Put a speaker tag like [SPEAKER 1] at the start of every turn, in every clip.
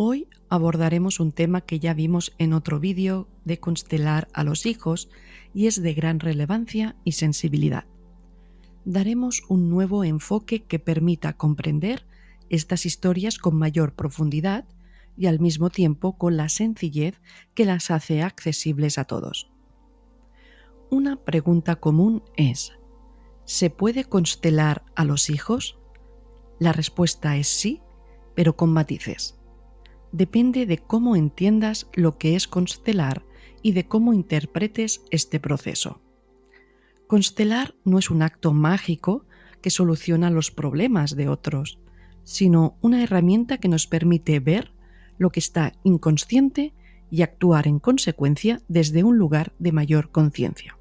[SPEAKER 1] Hoy abordaremos un tema que ya vimos en otro vídeo de constelar a los hijos y es de gran relevancia y sensibilidad. Daremos un nuevo enfoque que permita comprender estas historias con mayor profundidad y al mismo tiempo con la sencillez que las hace accesibles a todos. Una pregunta común es: ¿se puede constelar a los hijos? La respuesta es sí, pero con matices. Depende de cómo entiendas lo que es constelar y de cómo interpretes este proceso. Constelar no es un acto mágico que soluciona los problemas de otros, sino una herramienta que nos permite ver lo que está inconsciente y actuar en consecuencia desde un lugar de mayor conciencia.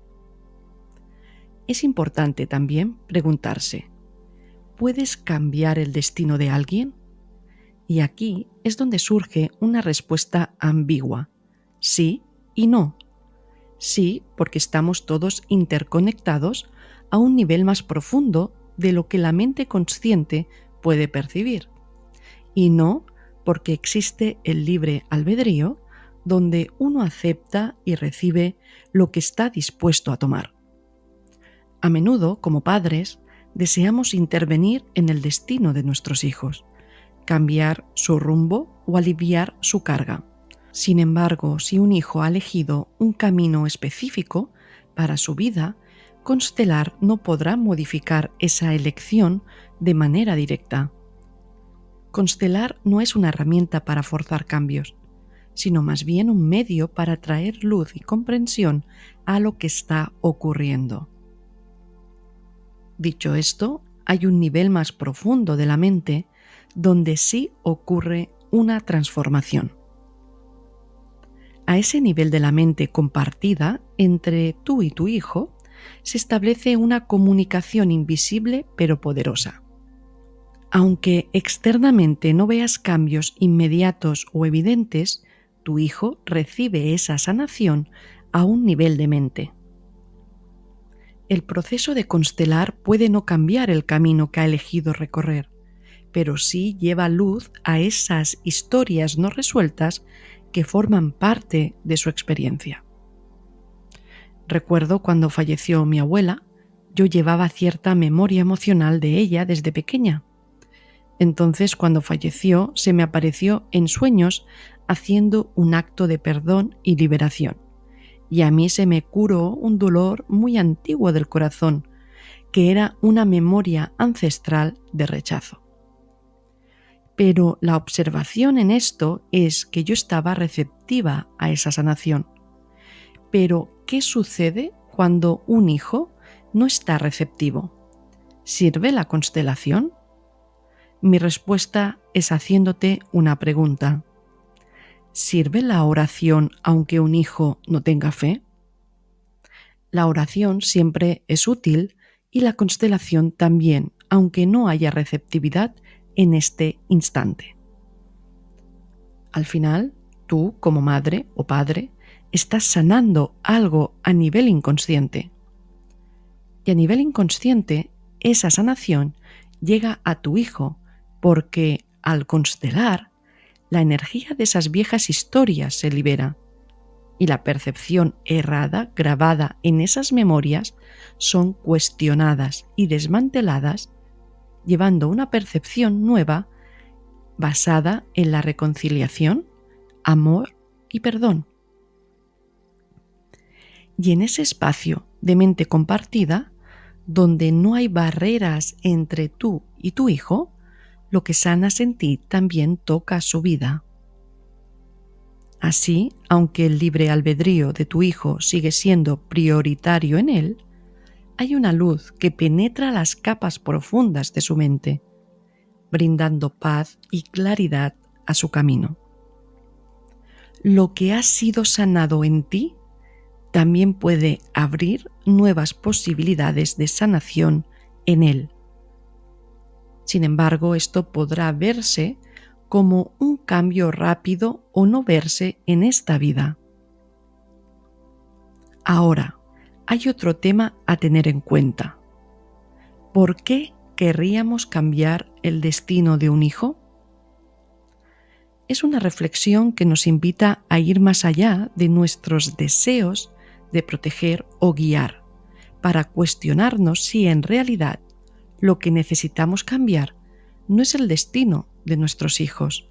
[SPEAKER 1] Es importante también preguntarse: ¿puedes cambiar el destino de alguien? Y aquí es donde surge una respuesta ambigua: sí y no. Sí, porque estamos todos interconectados a un nivel más profundo de lo que la mente consciente puede percibir. Y no, porque existe el libre albedrío, donde uno acepta y recibe lo que está dispuesto a tomar. A menudo, como padres, deseamos intervenir en el destino de nuestros hijos, cambiar su rumbo o aliviar su carga. Sin embargo, si un hijo ha elegido un camino específico para su vida, constelar no podrá modificar esa elección de manera directa. Constelar no es una herramienta para forzar cambios, sino más bien un medio para traer luz y comprensión a lo que está ocurriendo. Dicho esto, hay un nivel más profundo de la mente donde sí ocurre una transformación. A ese nivel de la mente compartida entre tú y tu hijo, se establece una comunicación invisible pero poderosa. Aunque externamente no veas cambios inmediatos o evidentes, tu hijo recibe esa sanación a un nivel de mente. El proceso de constelar puede no cambiar el camino que ha elegido recorrer, pero sí lleva luz a esas historias no resueltas que forman parte de su experiencia. Recuerdo cuando falleció mi abuela, yo llevaba cierta memoria emocional de ella desde pequeña. Entonces, cuando falleció, se me apareció en sueños haciendo un acto de perdón y liberación. Y a mí se me curó un dolor muy antiguo del corazón, que era una memoria ancestral de rechazo. Pero la observación en esto es que yo estaba receptiva a esa sanación. Pero, ¿qué sucede cuando un hijo no está receptivo? ¿Sirve la constelación? Mi respuesta es haciéndote una pregunta. ¿Sirve la oración aunque un hijo no tenga fe? La oración siempre es útil y la constelación también, aunque no haya receptividad en este instante. Al final, tú, como madre o padre, estás sanando algo a nivel inconsciente. Y a nivel inconsciente, esa sanación llega a tu hijo porque, al constelar, la energía de esas viejas historias se libera y la percepción errada grabada en esas memorias son cuestionadas y desmanteladas, llevando una percepción nueva basada en la reconciliación, amor y perdón. Y en ese espacio de mente compartida, donde no hay barreras entre tú y tu hijo, lo que sanas en ti también toca su vida. Así, aunque el libre albedrío de tu hijo sigue siendo prioritario en él, hay una luz que penetra las capas profundas de su mente, brindando paz y claridad a su camino. Lo que ha sido sanado en ti también puede abrir nuevas posibilidades de sanación en él. Sin embargo, esto podrá verse como un cambio rápido o no verse en esta vida. Ahora, hay otro tema a tener en cuenta. ¿Por qué querríamos cambiar el destino de un hijo? Es una reflexión que nos invita a ir más allá de nuestros deseos de proteger o guiar, para cuestionarnos si en realidad lo que necesitamos cambiar no es el destino de nuestros hijos,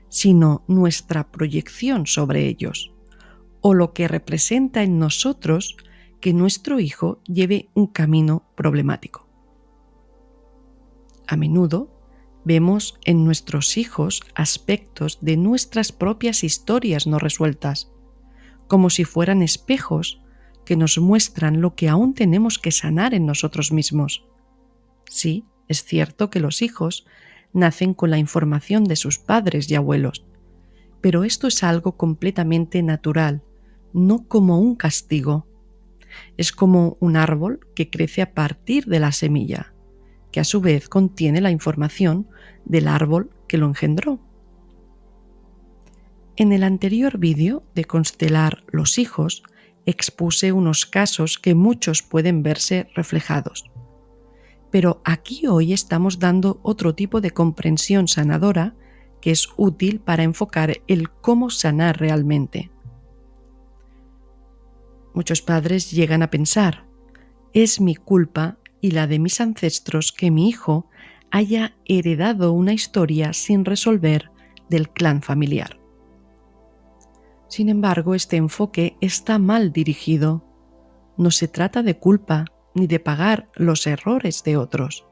[SPEAKER 1] sino nuestra proyección sobre ellos, o lo que representa en nosotros que nuestro hijo lleve un camino problemático. A menudo vemos en nuestros hijos aspectos de nuestras propias historias no resueltas, como si fueran espejos que nos muestran lo que aún tenemos que sanar en nosotros mismos. Sí, es cierto que los hijos nacen con la información de sus padres y abuelos, pero esto es algo completamente natural, no como un castigo. Es como un árbol que crece a partir de la semilla, que a su vez contiene la información del árbol que lo engendró. En el anterior vídeo de constelar los hijos, expuse unos casos que muchos pueden verse reflejados. Pero aquí hoy estamos dando otro tipo de comprensión sanadora que es útil para enfocar el cómo sanar realmente. Muchos padres llegan a pensar: es mi culpa y la de mis ancestros que mi hijo haya heredado una historia sin resolver del clan familiar. Sin embargo, este enfoque está mal dirigido. No se trata de culpa ni de pagar los errores de otros.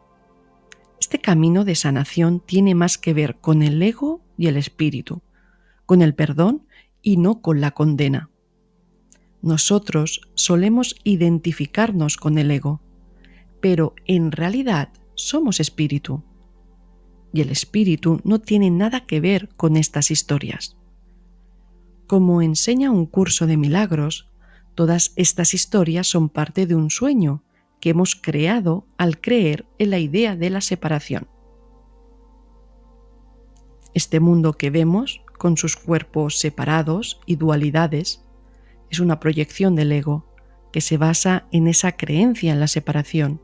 [SPEAKER 1] Este camino de sanación tiene más que ver con el ego y el espíritu, con el perdón y no con la condena. Nosotros solemos identificarnos con el ego, pero en realidad somos espíritu. Y el espíritu no tiene nada que ver con estas historias. Como enseña un curso de milagros, todas estas historias son parte de un sueño que hemos creado al creer en la idea de la separación. Este mundo que vemos, con sus cuerpos separados y dualidades, es una proyección del ego que se basa en esa creencia en la separación.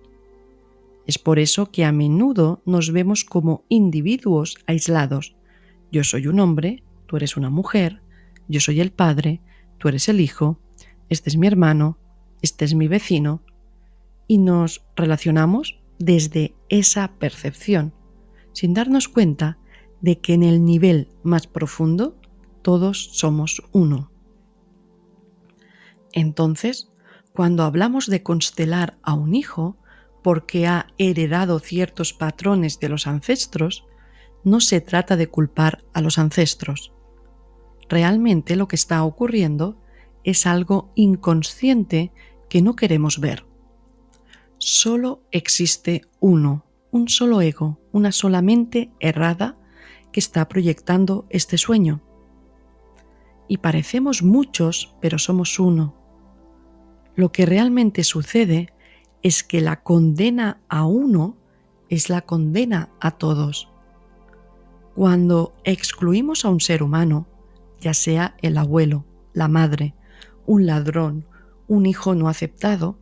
[SPEAKER 1] Es por eso que a menudo nos vemos como individuos aislados. Yo soy un hombre, tú eres una mujer, yo soy el padre, tú eres el hijo, este es mi hermano, este es mi vecino, y nos relacionamos desde esa percepción, sin darnos cuenta de que en el nivel más profundo todos somos uno. Entonces, cuando hablamos de constelar a un hijo porque ha heredado ciertos patrones de los ancestros, no se trata de culpar a los ancestros. Realmente lo que está ocurriendo es algo inconsciente que no queremos ver. Solo existe uno, un solo ego, una sola mente errada que está proyectando este sueño. Y parecemos muchos, pero somos uno. Lo que realmente sucede es que la condena a uno es la condena a todos. Cuando excluimos a un ser humano, ya sea el abuelo, la madre, un ladrón, un hijo no aceptado,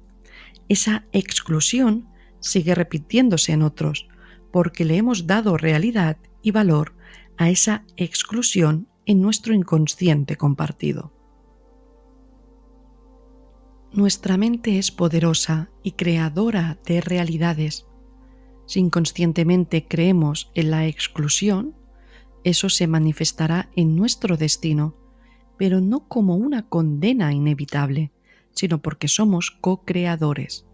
[SPEAKER 1] esa exclusión sigue repitiéndose en otros, porque le hemos dado realidad y valor a esa exclusión en nuestro inconsciente compartido. Nuestra mente es poderosa y creadora de realidades. Si inconscientemente creemos en la exclusión, eso se manifestará en nuestro destino, pero no como una condena inevitable, sino porque somos co-creadores.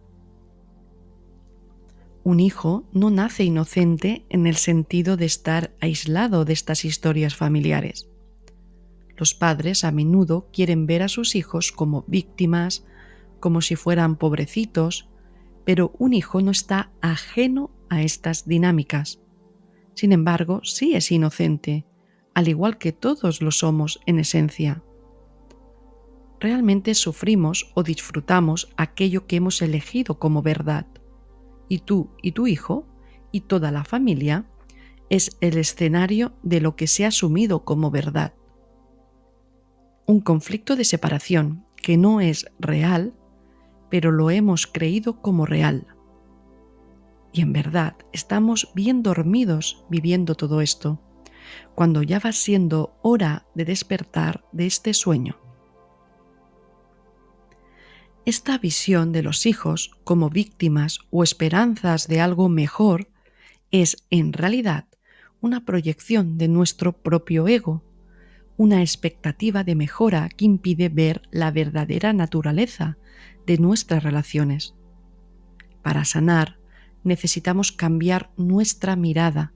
[SPEAKER 1] Un hijo no nace inocente en el sentido de estar aislado de estas historias familiares. Los padres a menudo quieren ver a sus hijos como víctimas, como si fueran pobrecitos, pero un hijo no está ajeno a estas dinámicas. Sin embargo, sí es inocente, al igual que todos lo somos en esencia. Realmente sufrimos o disfrutamos aquello que hemos elegido como verdad. Y tú y tu hijo y toda la familia es el escenario de lo que se ha asumido como verdad. Un conflicto de separación que no es real, pero lo hemos creído como real. Y en verdad estamos bien dormidos viviendo todo esto, cuando ya va siendo hora de despertar de este sueño. Esta visión de los hijos como víctimas o esperanzas de algo mejor es, en realidad, una proyección de nuestro propio ego, una expectativa de mejora que impide ver la verdadera naturaleza de nuestras relaciones. Para sanar, necesitamos cambiar nuestra mirada,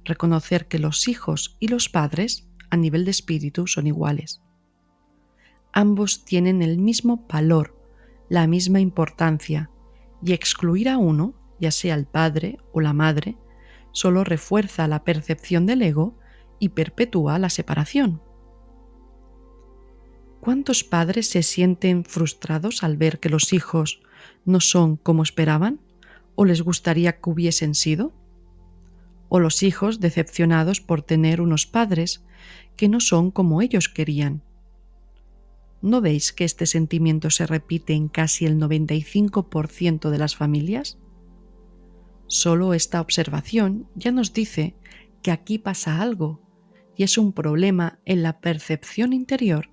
[SPEAKER 1] reconocer que los hijos y los padres, a nivel de espíritu, son iguales. Ambos tienen el mismo valor, la misma importancia, y excluir a uno, ya sea el padre o la madre, solo refuerza la percepción del ego y perpetúa la separación. ¿Cuántos padres se sienten frustrados al ver que los hijos no son como esperaban o les gustaría que hubiesen sido? O los hijos decepcionados por tener unos padres que no son como ellos querían. ¿No veis que este sentimiento se repite en casi el 95% de las familias? Solo esta observación ya nos dice que aquí pasa algo y es un problema en la percepción interior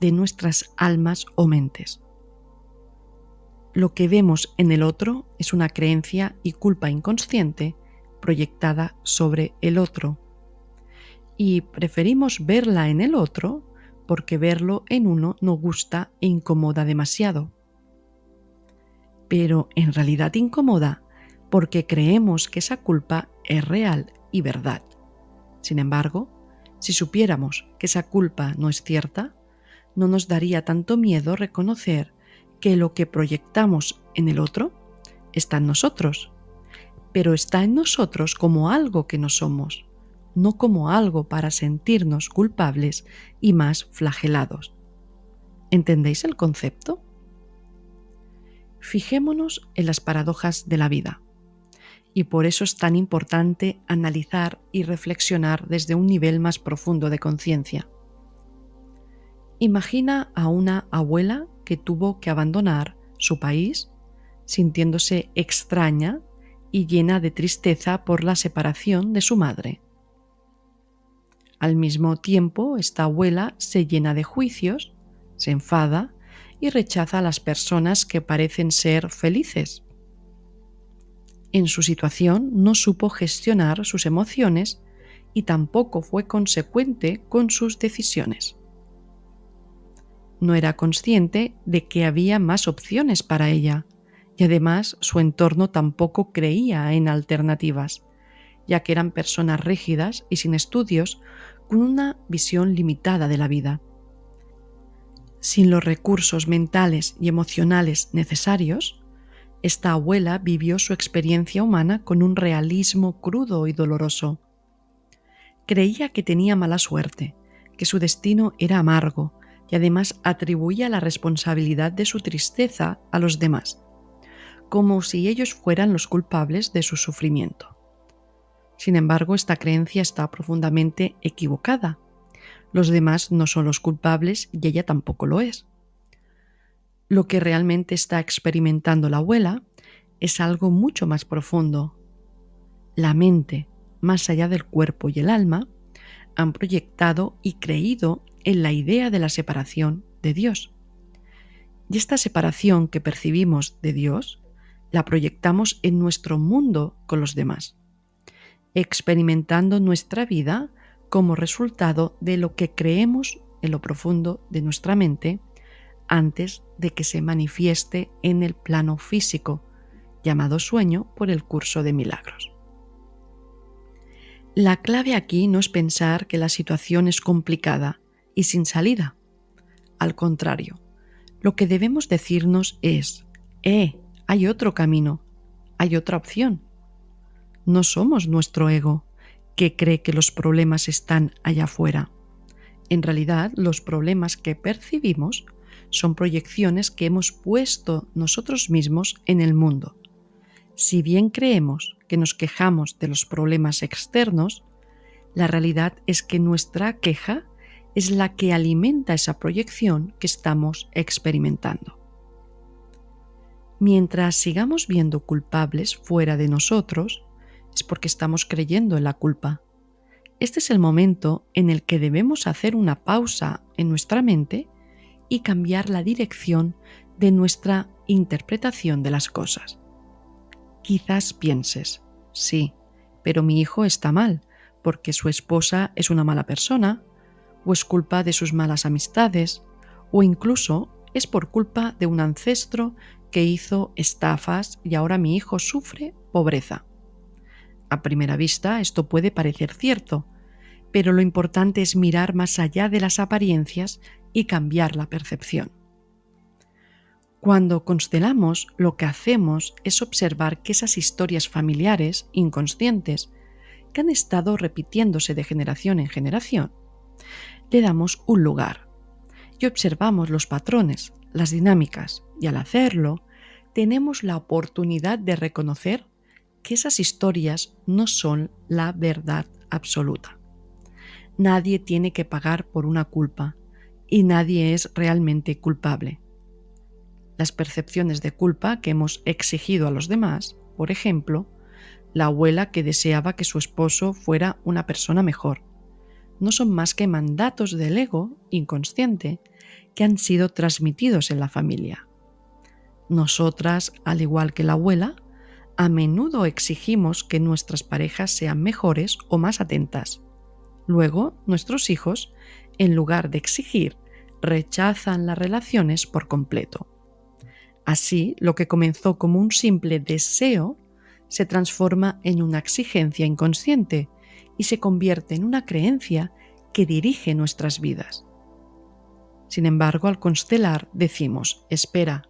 [SPEAKER 1] de nuestras almas o mentes. Lo que vemos en el otro es una creencia y culpa inconsciente proyectada sobre el otro. Y preferimos verla en el otro porque verlo en uno nos gusta e incomoda demasiado. Pero en realidad incomoda porque creemos que esa culpa es real y verdad. Sin embargo, si supiéramos que esa culpa no es cierta, no nos daría tanto miedo reconocer que lo que proyectamos en el otro está en nosotros, pero está en nosotros como algo que no somos, no como algo para sentirnos culpables y más flagelados. ¿Entendéis el concepto? Fijémonos en las paradojas de la vida, y por eso es tan importante analizar y reflexionar desde un nivel más profundo de conciencia. Imagina a una abuela que tuvo que abandonar su país, sintiéndose extraña y llena de tristeza por la separación de su madre. Al mismo tiempo, esta abuela se llena de juicios, se enfada y rechaza a las personas que parecen ser felices. En su situación no supo gestionar sus emociones y tampoco fue consecuente con sus decisiones. No era consciente de que había más opciones para ella y además su entorno tampoco creía en alternativas, ya que eran personas rígidas y sin estudios con una visión limitada de la vida. Sin los recursos mentales y emocionales necesarios, esta abuela vivió su experiencia humana con un realismo crudo y doloroso. Creía que tenía mala suerte, que su destino era amargo y además atribuía la responsabilidad de su tristeza a los demás, como si ellos fueran los culpables de su sufrimiento. Sin embargo, esta creencia está profundamente equivocada. Los demás no son los culpables y ella tampoco lo es. Lo que realmente está experimentando la abuela es algo mucho más profundo. La mente, más allá del cuerpo y el alma, han proyectado y creído en la idea de la separación de Dios. Y esta separación que percibimos de Dios la proyectamos en nuestro mundo con los demás, experimentando nuestra vida como resultado de lo que creemos en lo profundo de nuestra mente antes de que se manifieste en el plano físico, llamado sueño por el curso de milagros. La clave aquí no es pensar que la situación es complicada y sin salida. Al contrario, lo que debemos decirnos es, hay otro camino, hay otra opción. No somos nuestro ego, que cree que los problemas están allá afuera. En realidad, los problemas que percibimos son proyecciones que hemos puesto nosotros mismos en el mundo. Si bien creemos que nos quejamos de los problemas externos, la realidad es que nuestra queja es la que alimenta esa proyección que estamos experimentando. Mientras sigamos viendo culpables fuera de nosotros, es porque estamos creyendo en la culpa, Este es el momento en el que debemos hacer una pausa en nuestra mente y cambiar la dirección de nuestra interpretación de las cosas. Quizás pienses, sí, pero mi hijo está mal porque su esposa es una mala persona, o es culpa de sus malas amistades, o incluso es por culpa de un ancestro que hizo estafas y ahora mi hijo sufre pobreza. A primera vista esto puede parecer cierto, pero lo importante es mirar más allá de las apariencias y cambiar la percepción. Cuando constelamos, lo que hacemos es observar que esas historias familiares inconscientes que han estado repitiéndose de generación en generación, le damos un lugar y observamos los patrones, las dinámicas, y al hacerlo, tenemos la oportunidad de reconocer que esas historias no son la verdad absoluta. Nadie tiene que pagar por una culpa y nadie es realmente culpable. Las percepciones de culpa que hemos exigido a los demás, por ejemplo, la abuela que deseaba que su esposo fuera una persona mejor, no son más que mandatos del ego inconsciente que han sido transmitidos en la familia. Nosotras, al igual que la abuela, a menudo exigimos que nuestras parejas sean mejores o más atentas. Luego, nuestros hijos, en lugar de exigir, rechazan las relaciones por completo. Así, lo que comenzó como un simple deseo se transforma en una exigencia inconsciente y se convierte en una creencia que dirige nuestras vidas. Sin embargo, al constelar decimos, espera,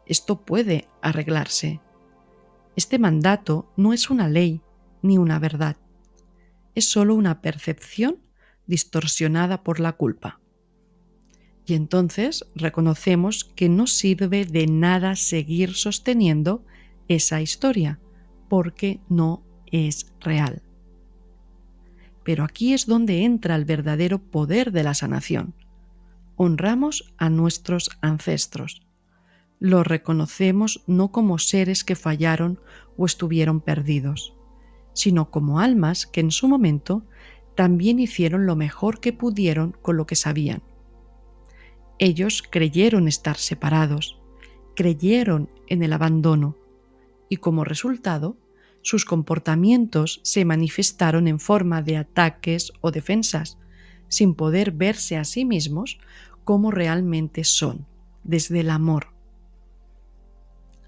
[SPEAKER 1] esto puede arreglarse. Este mandato no es una ley ni una verdad. Es solo una percepción distorsionada por la culpa. Y entonces reconocemos que no sirve de nada seguir sosteniendo esa historia, porque no es real. Pero aquí es donde entra el verdadero poder de la sanación. Honramos a nuestros ancestros. Los reconocemos no como seres que fallaron o estuvieron perdidos, sino como almas que en su momento también hicieron lo mejor que pudieron con lo que sabían. Ellos creyeron estar separados, creyeron en el abandono y como resultado, sus comportamientos se manifestaron en forma de ataques o defensas, sin poder verse a sí mismos como realmente son, desde el amor.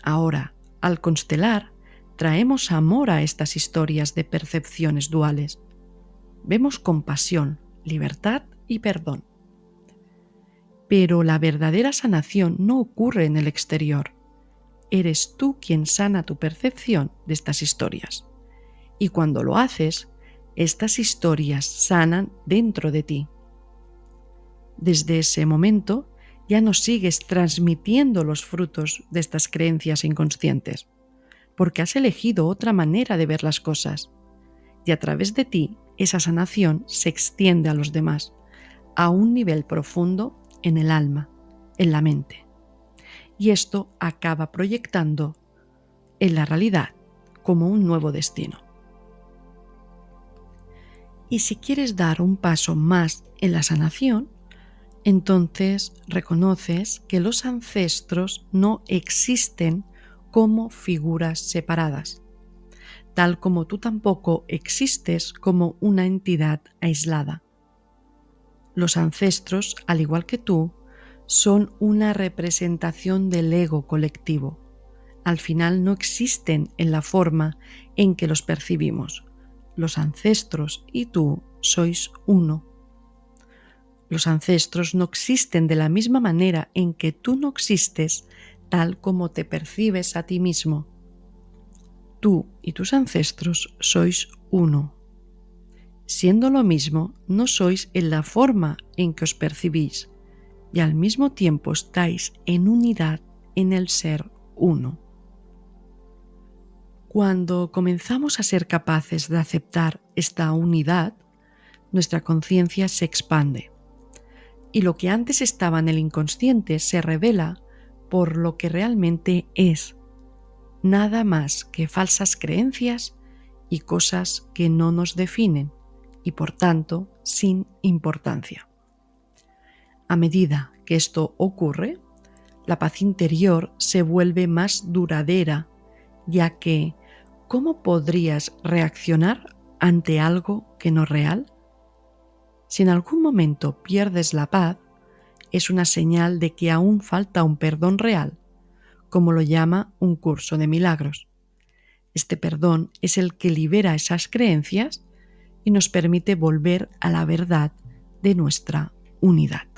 [SPEAKER 1] Ahora, al constelar, traemos amor a estas historias de percepciones duales. Vemos compasión, libertad y perdón. Pero la verdadera sanación no ocurre en el exterior. Eres tú quien sana tu percepción de estas historias. Y cuando lo haces, estas historias sanan dentro de ti. Desde ese momento, ya no sigues transmitiendo los frutos de estas creencias inconscientes, porque has elegido otra manera de ver las cosas. Y a través de ti, esa sanación se extiende a los demás, a un nivel profundo en el alma, en la mente. Y esto acaba proyectando en la realidad como un nuevo destino. Y si quieres dar un paso más en la sanación, entonces reconoces que los ancestros no existen como figuras separadas, tal como tú tampoco existes como una entidad aislada. Los ancestros, al igual que tú, son una representación del ego colectivo. Al final no existen en la forma en que los percibimos. Los ancestros y tú sois uno. Los ancestros no existen de la misma manera en que tú no existes tal como te percibes a ti mismo. Tú y tus ancestros sois uno. Siendo lo mismo, no sois en la forma en que os percibís y al mismo tiempo estáis en unidad en el ser uno. Cuando comenzamos a ser capaces de aceptar esta unidad, nuestra conciencia se expande y lo que antes estaba en el inconsciente se revela por lo que realmente es, nada más que falsas creencias y cosas que no nos definen, y por tanto sin importancia. A medida que esto ocurre, la paz interior se vuelve más duradera, ya que ¿cómo podrías reaccionar ante algo que no es real? Si en algún momento pierdes la paz, es una señal de que aún falta un perdón real, como lo llama un curso de milagros. Este perdón es el que libera esas creencias y nos permite volver a la verdad de nuestra unidad.